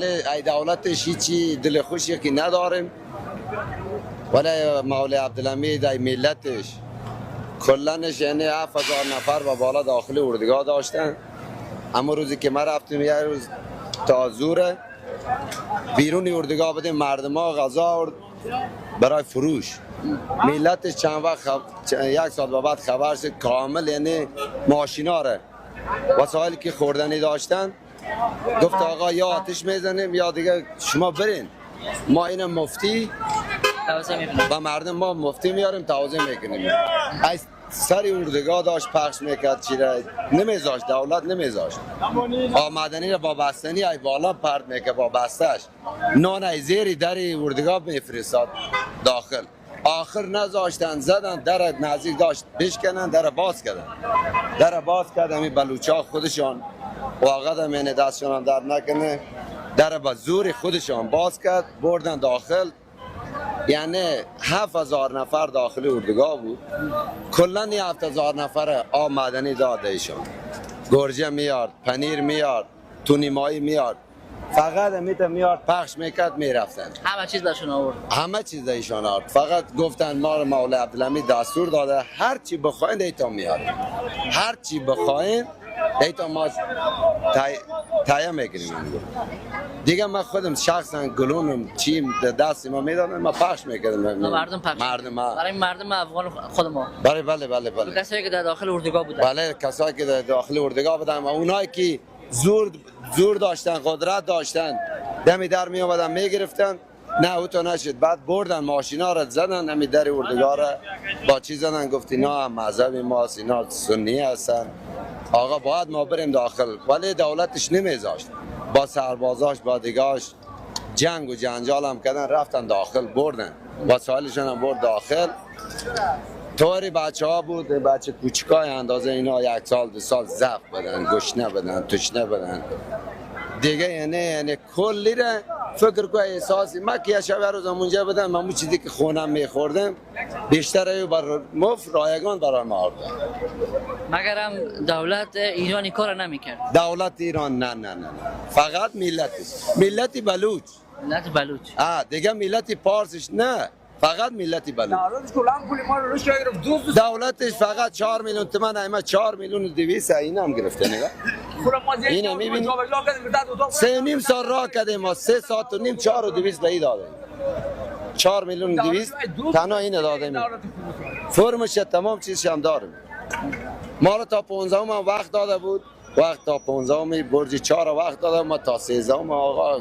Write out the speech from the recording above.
ای دولتش هیچی دل خوشی که نداریم، ولی مولا عبدالحمید ای ملتش کلنش یعنی 7000 نفر و بالا داخل اردوگاه داشتن. اما روزی که ما رفتیم یه روز تا زوره بیرون اردوگاه بدیم مردم ها غذا آورد برای فروش. ملتش چند وقت یک سال بعد خبر شد کامل یعنی ماشینا ره وسایلی که خوردنی داشتن گفت آقا یا آتش میزنیم یا دیگه شما برین، ما این مفتی و مردم ما مفتی میاریم توضیح میکنیم. از سر اردوگاه داشت پخش میکرد چیره نمیذاشت، دولت نمیذاشت. آمدنی را با بستنی ای بالا پرد میکرد با بستش، نان ای زیری در اردوگاه میفرستاد داخل. آخر نذاشتن، زدن در نزدیک داشت بشکنن، در باز کردن این بلوچا خودشان واقعا من دستشان در نکنه، در با زور خودشان باز کرد بردن داخل. یعنی 7000 نفر داخل اردوگاه بود. کلا 7000 نفر آب معدنی داده ایشان، گرجه میاد، پنیر میاد، تونیمایی میاد، فقط میاد پخش میکرد میرفتن. همه چیز داشون آورد، همه چیز ایشان آورد. فقط گفتن ما مولا عبدالحمید دستور داده هر چی بخواین دیتا میاد، هر چی بخواین دیتا ما تایه میکنیم. دیگه ما خودم شخصا گلونم چیم دست ما میدادن، ما پخش میکردم. مردم پخش برای مردم افغان خود ما. بله کسایی که در داخل اردوگاه بودن. بله کسایی که در داخل اردوگاه بودن و اونایی که زور داشتن، قدرت داشتن، دمی در می آمدن میگرفتن. نه او تو نشد، بعد بردن ماشینا را زدن همی در اردوگاه را با چیز زدن. گفت اینا مذهب ماست، اینا سنی هستن، آقا باید ما بریم داخل. ولی دولتش نمیذاشت، با سربازاش با دیگاش جنگ و جنجال هم کردن، رفتن داخل بردن وسایلشون هم برد داخل. طوری بچه ها بود، بچه کوچکای اندازه اینا 1 سال 2 سال ضعف بدن، گشنه بدن، تشنه بدن دیگه. یعنی کلی را فکر که احساسی ما که شب روز اونجا بدن، ما اون چیزی که خونم میخوردم بیشتر بر مفت رایگان برای ما آوردن. مگرم دولت ایرانی کار نمیکرد. دولت ایران نه فقط ملت بلوچ. ملت بلوچ دیگه ملت پارسش نه، فقط ملت بلوچ. دولتش فقط 4 میلیون تومان، اینا 4 میلیون و 200 اینا هم گرفته. نگاه اینا میبینی 3.5 سال راه کردیم ما، 3 ساعت و نیم 4 و 200 بهی دادیم. 4 میلیون و 200 تنها اینو دادیم. فرمش تمام چیزش هم داریم. ما رو تا 15 وقت داده بود، وقت تا 15 برج 4 وقت داده، ما تا 13 آقا